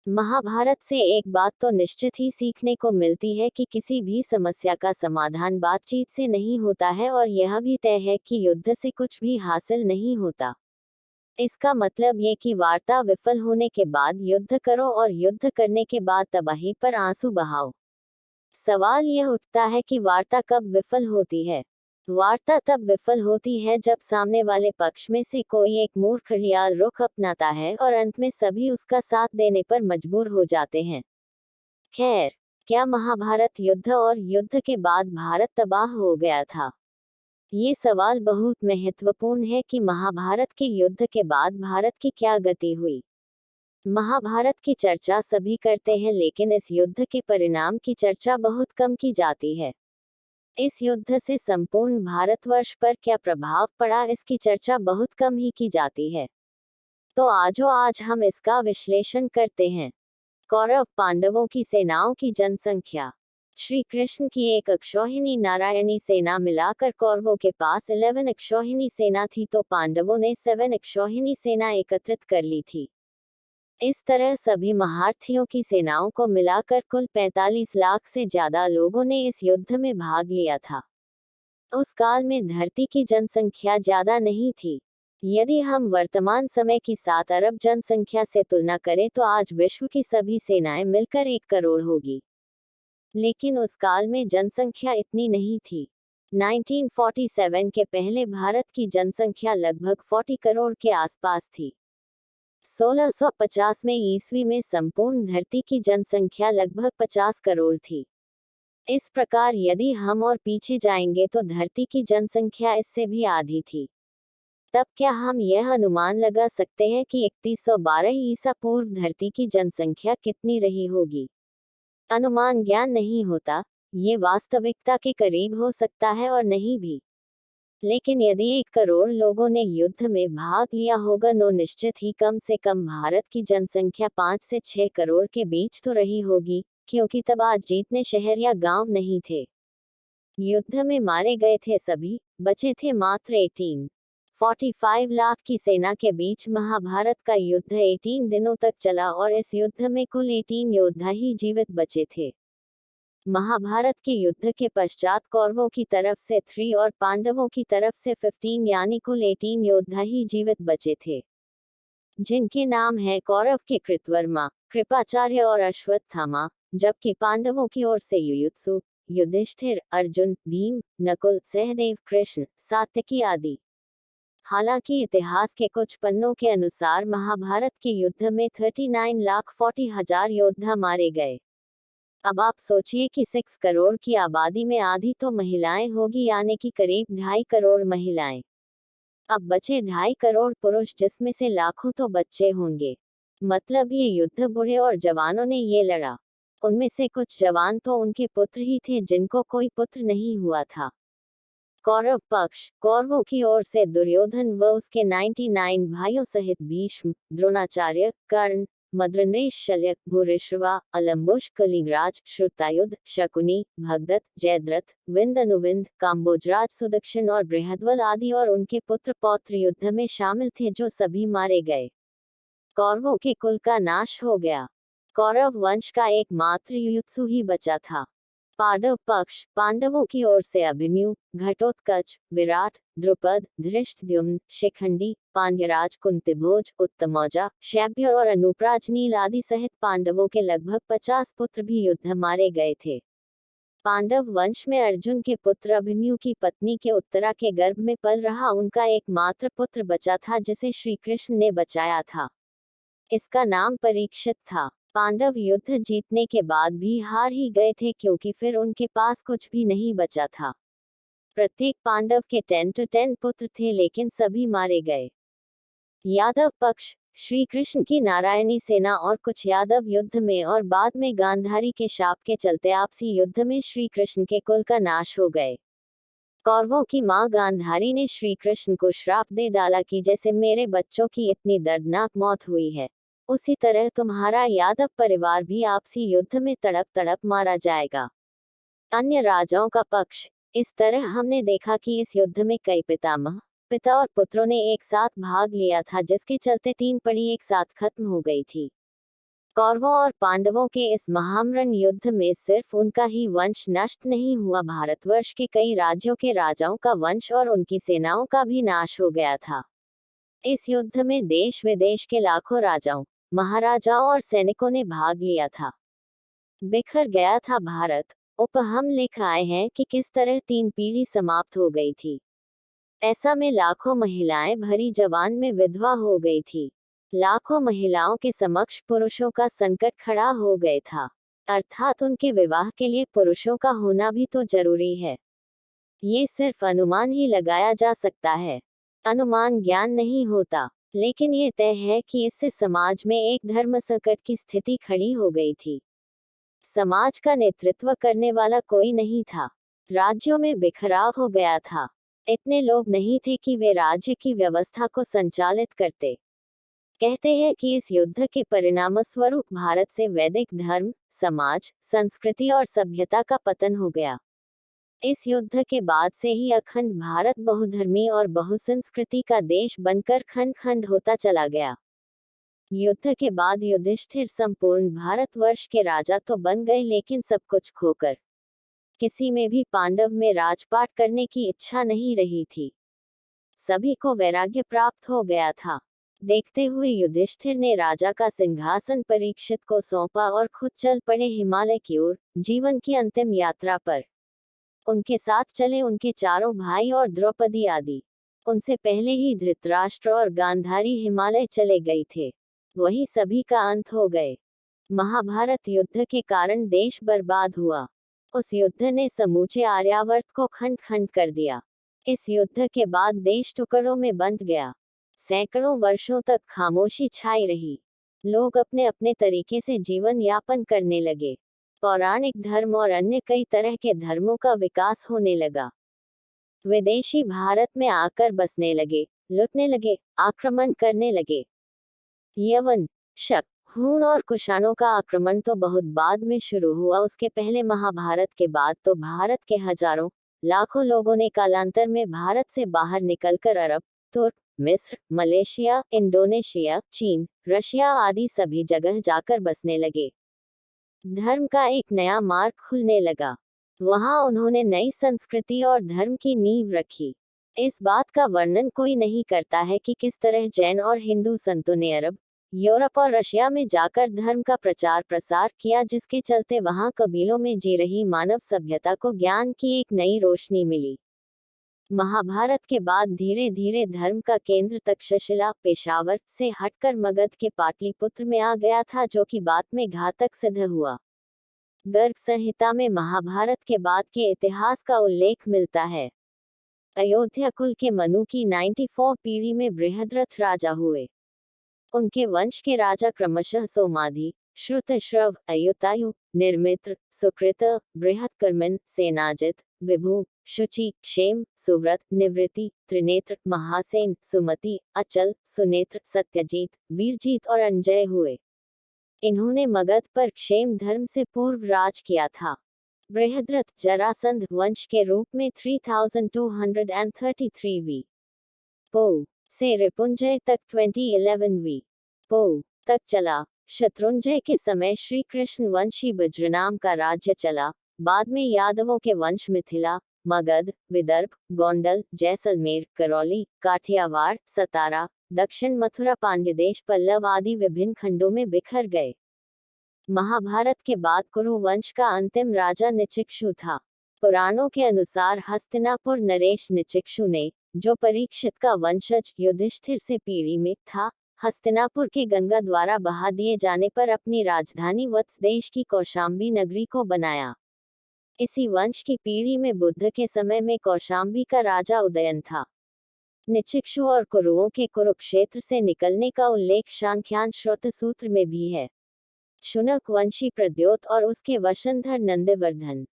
महाभारत से एक बात तो निश्चित ही सीखने को मिलती है कि किसी भी समस्या का समाधान बातचीत से नहीं होता है और यह भी तय है कि युद्ध से कुछ भी हासिल नहीं होता। इसका मतलब ये कि वार्ता विफल होने के बाद युद्ध करो और युद्ध करने के बाद तबाही पर आंसू बहाओ। सवाल यह उठता है कि वार्ता कब विफल होती है। वार्ता तब विफल होती है जब सामने वाले पक्ष में से कोई एक मूर्ख या रुख अपनाता है और अंत में सभी उसका साथ देने पर मजबूर हो जाते हैं। खैर, क्या महाभारत युद्ध और युद्ध के बाद भारत तबाह हो गया था? ये सवाल बहुत महत्वपूर्ण है कि महाभारत के युद्ध के बाद भारत की क्या गति हुई। महाभारत की चर्चा सभी करते हैं लेकिन इस युद्ध के परिणाम की चर्चा बहुत कम की जाती है। इस युद्ध से संपूर्ण भारतवर्ष पर क्या प्रभाव पड़ा इसकी चर्चा बहुत कम ही की जाती है। तो आज हम इसका विश्लेषण करते हैं। कौरव पांडवों की सेनाओं की जनसंख्या। श्री कृष्ण की एक अक्षौहिणी नारायणी सेना मिलाकर कौरवों के पास 11 अक्षौहिणी सेना थी तो पांडवों ने 7 अक्षौहिणी सेना एकत्रित कर ली थी। इस तरह सभी महारथियों की सेनाओं को मिलाकर कुल 45 लाख से ज्यादा लोगों ने इस युद्ध में भाग लिया था। उस काल में धरती की जनसंख्या ज्यादा नहीं थी। यदि हम वर्तमान समय की 7 अरब जनसंख्या से तुलना करें तो आज विश्व की सभी सेनाएं मिलकर 1 करोड़ होगी। लेकिन उस काल में जनसंख्या इतनी नहीं थी। 1947 के पहले भारत की जनसंख्या लगभग 40 करोड़ के आसपास थी। 1650 में ईस्वी में संपूर्ण धरती की जनसंख्या लगभग 50 करोड़ थी। इस प्रकार यदि हम और पीछे जाएंगे तो धरती की जनसंख्या इससे भी आधी थी। तब क्या हम यह अनुमान लगा सकते हैं कि 3112 ईसा पूर्व धरती की जनसंख्या कितनी रही होगी? अनुमान ज्ञान नहीं होता, ये वास्तविकता के करीब हो सकता है और नहीं भी। लेकिन यदि 1 करोड़ लोगों ने युद्ध में भाग लिया होगा तो निश्चित ही कम से कम भारत की जनसंख्या 5 से 6 करोड़ के बीच तो रही होगी, क्योंकि तब आज जीतने शहर या गांव नहीं थे। युद्ध में मारे गए थे सभी, बचे थे मात्र 45 लाख की सेना के बीच महाभारत का युद्ध 18 दिनों तक चला और इस युद्ध में कुल 18 योद्धा ही जीवित बचे थे। महाभारत के युद्ध के पश्चात कौरवों की तरफ से 3 और पांडवों की तरफ से 15 यानी कुल 18 योद्धा ही जीवित बचे थे, जिनके नाम है कौरव के कृतवर्मा, कृपाचार्य और अश्वत्थामा, जबकि पांडवों की ओर से युयुत्सु, युधिष्ठिर, अर्जुन, भीम, नकुल, सहदेव, कृष्ण, सात्यकी आदि। हालांकि इतिहास के कुछ पन्नों के अनुसार महाभारत के युद्ध में 39,40,000 योद्धा मारे गए। अब आप सोचिए कि 6 करोड़ की आबादी में आधी तो महिलाएं होगी यानी कि करीब 2.5 करोड़ महिलाएं। अब बचे 2.5 करोड़ पुरुष जिसमें से लाखों तो बच्चे होंगे। मतलब ये युद्ध बूढ़े और जवानों ने ये लड़ा। उनमें से कुछ जवान तो उनके पुत्र ही थे जिनको कोई पुत्र नहीं हुआ था। कौरव पक्ष, कौरवों की ओर से दुर्योधन व उसके 99 भाइयों सहित भीष्म, द्रोणाचार्य, कर्ण, मद्रनरेश, शल्य, भूरिश्रवा, अलम्बुश, कलिंगराज, श्रुतायुध, शकुनी, भगदत्त, जयद्रथ, विंद अनुविंद, काम्बोजराज, सुदक्षिण और बृहद्बल आदि और उनके पुत्र पौत्र युद्ध में शामिल थे जो सभी मारे गए। कौरवों के कुल का नाश हो गया। कौरव वंश का एकमात्र युयुत्सु ही बचा था। पांडव पक्ष, पांडवों की ओर से अभिमन्यु, घटोत्कच, विराट, द्रुपद, धृष्टद्युम्न, शिखंडी, पांड्यराज, कुंतीभोज, उत्तमौजा, शैब्य और अनुपराज नील आदि सहित पांडवों के लगभग 50 पुत्र भी युद्ध मारे गए थे। पांडव वंश में अर्जुन के पुत्र अभिमन्यु की पत्नी के उत्तरा के गर्भ में पल रहा उनका एकमात्र पुत्र बचा था जिसे श्री कृष्ण ने बचाया था। इसका नाम परीक्षित था। पांडव युद्ध जीतने के बाद भी हार ही गए थे क्योंकि फिर उनके पास कुछ भी नहीं बचा था। प्रत्येक पांडव के 10 to 10 पुत्र थे लेकिन सभी मारे गए। यादव पक्ष, श्री कृष्ण की नारायणी सेना और कुछ यादव युद्ध में और बाद में गांधारी के शाप के चलते आपसी युद्ध में श्री कृष्ण के कुल का नाश हो गए। कौरवों की मां गांधारी ने श्री कृष्ण को श्राप दे डाला कि जैसे मेरे बच्चों की इतनी दर्दनाक मौत हुई है, उसी तरह तुम्हारा यादव परिवार भी आपसी युद्ध में तड़प तड़प मारा जाएगा। अन्य राजाओं का पक्ष, इस तरह हमने देखा कि इस युद्ध में कई पितामह, पिता और पुत्रों ने एक साथ भाग लिया था जिसके चलते 3 पड़ी एक साथ खत्म हो गई थी। कौरवों और पांडवों के इस महामरण युद्ध में सिर्फ उनका ही वंश नष्ट नहीं हुआ, भारतवर्ष के कई राज्यों के राजाओं का वंश और उनकी सेनाओं का भी नाश हो गया था। इस युद्ध में देश विदेश के लाखों राजाओं, महाराजाओं और सैनिकों ने भाग लिया था। बिखर गया था भारत। हम लिख आए हैं कि किस तरह 3 पीढ़ी समाप्त हो गई थी। ऐसा में लाखों महिलाएं भरी जवान में विधवा हो गई थी। लाखों महिलाओं के समक्ष पुरुषों का संकट खड़ा हो गया था, अर्थात उनके विवाह के लिए पुरुषों का होना भी तो जरूरी है। ये सिर्फ अनुमान ही लगाया जा सकता है, अनुमान ज्ञान नहीं होता, लेकिन ये तय है कि इससे समाज में एक धर्म संकट की स्थिति खड़ी हो गई थी। समाज का नेतृत्व करने वाला कोई नहीं था। राज्यों में बिखराव हो गया था। इतने लोग नहीं थे कि वे राज्य की व्यवस्था को संचालित करते। कहते हैं कि इस युद्ध के परिणामस्वरूप भारत से वैदिक धर्म, समाज, संस्कृति और सभ्यता का पतन हो गया। इस युद्ध के बाद से ही अखंड भारत बहुधर्मी और बहुसंस्कृति का देश बनकर खंड खंड होता चला गया। युद्ध के बाद युधिष्ठिर संपूर्ण भारतवर्ष के राजा तो बन गए, लेकिन सब कुछ खोकर किसी में भी पांडव में राजपाट करने की इच्छा नहीं रही थी। सभी को वैराग्य प्राप्त हो गया था। देखते हुए युधिष्ठिर ने राजा का सिंहासन परीक्षित को सौंपा और खुद चल पड़े हिमालय की ओर, जीवन की अंतिम यात्रा पर। उनके साथ चले उनके चारों भाई और द्रौपदी आदि। उनसे पहले ही धृतराष्ट्र और गांधारी हिमालय चले गए थे। वही सभी का अंत हो गए। महाभारत युद्ध के कारण देश बर्बाद हुआ। उस युद्ध ने समूचे आर्यावर्त को खंड खंड कर दिया। इस युद्ध के बाद देश टुकड़ों में बंट गया। सैकड़ों वर्षों तक खामोशी छाई रही। लोग अपने अपने तरीके से जीवन यापन करने लगे। पौराणिक धर्म और अन्य कई तरह के धर्मों का विकास होने लगा। विदेशी भारत में आकर बसने लगे, लुटने लगे, आक्रमण करने लगे। यवन, शक, हूण और कुषाणों का आक्रमण तो बहुत बाद में शुरू हुआ। उसके पहले महाभारत के बाद तो भारत के हजारों लाखों लोगों ने कालांतर में भारत से बाहर निकलकर अरब, तुर्क, मिस्र, मलेशिया, इंडोनेशिया, चीन, रशिया आदि सभी जगह जाकर बसने लगे। धर्म का एक नया मार्ग खुलने लगा। वहां उन्होंने नई संस्कृति और धर्म की नींव रखी। इस बात का वर्णन कोई नहीं करता है कि किस तरह जैन और हिंदू संतों ने अरब, यूरोप और रशिया में जाकर धर्म का प्रचार प्रसार किया, जिसके चलते वहां कबीलों में जी रही मानव सभ्यता को ज्ञान की एक नई रोशनी मिली। महाभारत के बाद धीरे धीरे धर्म का केंद्र तक्षशिला, पेशावर से हटकर मगध के पाटलिपुत्र में आ गया था, जो कि बाद में घातक सिद्ध हुआ। गर्ग संहिता में महाभारत के बाद के इतिहास का उल्लेख मिलता है। अयोध्या कुल के मनु की 94 पीढ़ी में बृहद्रथ राजा हुए। उनके वंश के राजा क्रमशः सोमाधि, श्रुतश्रव, अयुतायु, निर्मित्र, सुकृत, बृहत्कर्मन, सेनाजित, विभु, शुचि, क्षेम, सुव्रत, निवृत्ति, त्रिनेत्र, महासेन, सुमति, अचल, सुनेत्र, सत्यजीत, वीरजीत और अंजय हुए। इन्होंने मगध पर क्षेम धर्म से पूर्व राज किया था। बृहद्रथ जरासंध वंश के रूप में 3233 वी पो से रिपुंजय तक 2011 वी पो तक चला। शत्रुंजय के समय श्री कृष्ण वंशी बज्रनाम का राज्य चला। बाद में यादवों के वंश मिथिला, मगध, विदर्भ, गोंडल, जैसलमेर, करौली, काठियावाड़, सतारा, दक्षिण मथुरा, पांड्यदेश, पल्लव आदि विभिन्न खंडों में बिखर गए। महाभारत के बाद कुरु वंश का अंतिम राजा निचिक्षु था। पुराणों के अनुसार हस्तिनापुर नरेश निचिक्षु ने, जो परीक्षित का वंशज युधिष्ठिर से पीढ़ी में था, हस्तिनापुर के गंगा द्वारा बहा दिए जाने पर अपनी राजधानी वत्स देश की कौशाम्बी नगरी को बनाया। इसी वंश की पीढ़ी में बुद्ध के समय में कौशाम्बी का राजा उदयन था। निचिक्षु और कुरुओं के कुरुक्षेत्र से निकलने का उल्लेख शांख्यान श्रोत सूत्र में भी है। शुनक वंशी प्रद्योत और उसके वशंधर नंदवर्धन